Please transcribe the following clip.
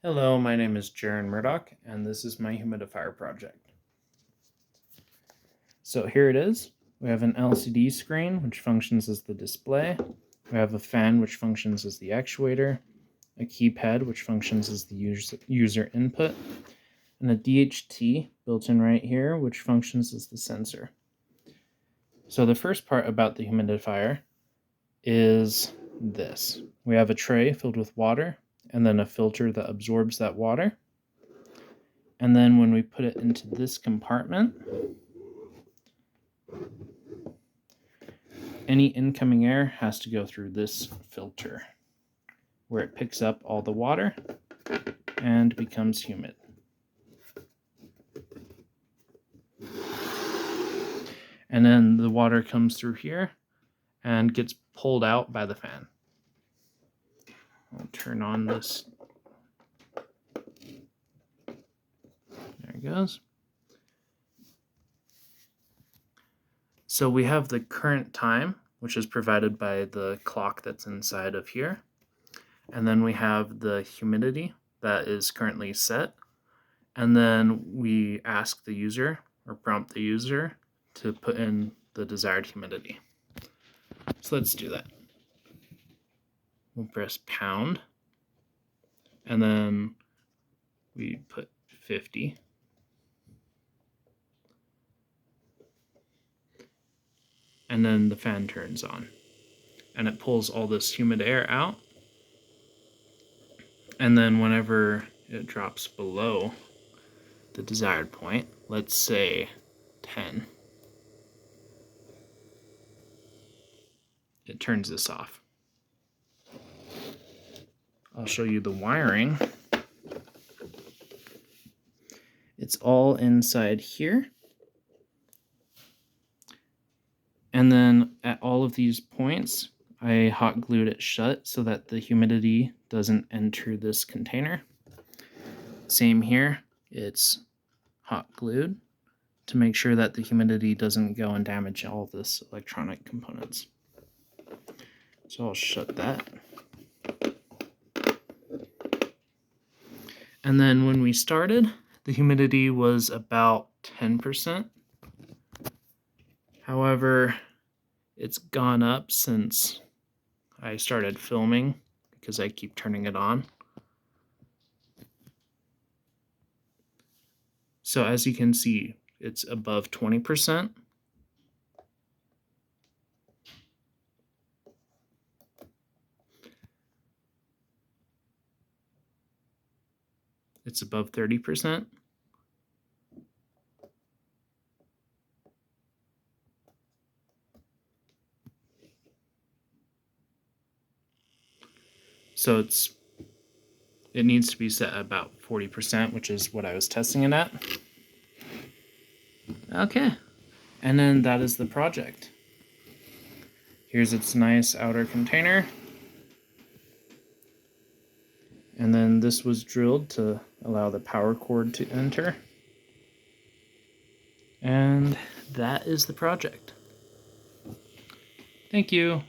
Hello, my name is Jaron Murdoch, and this is my humidifier project. So here it is. We have an LCD screen, which functions as the display. We have a fan, which functions as the actuator, a keypad, which functions as the user input, and a DHT built in right here, which functions as the sensor. So the first part about the humidifier is this. We have a tray filled with water, and then a filter that absorbs that water. And then when we put it into this compartment, any incoming air has to go through this filter, where it picks up all the water and becomes humid. And then the water comes through here and gets pulled out by the fan. I'll turn on this. There it goes. So we have the current time, which is provided by the clock that's inside of here. And then we have the humidity that is currently set. And then we ask the user or prompt the user to put in the desired humidity. So let's do that. We'll press pound, and then we put 50. And then the fan turns on, and it pulls all this humid air out. And then whenever it drops below the desired point, let's say 10, it turns this off. I'll show you the wiring. It's all inside here. And then at all of these points, I hot glued it shut so that the humidity doesn't enter this container. Same here, it's hot glued to make sure that the humidity doesn't go and damage all this electronic components. So I'll shut that. And then when we started, the humidity was about 10%. However, it's gone up since I started filming because I keep turning it on. So as you can see, it's above 20%. It's above 30%. So it needs to be set at about 40%, which is what I was testing it at. Okay, and then that is the project. Here's its nice outer container. And then this was drilled to allow the power cord to enter. And that is the project. Thank you.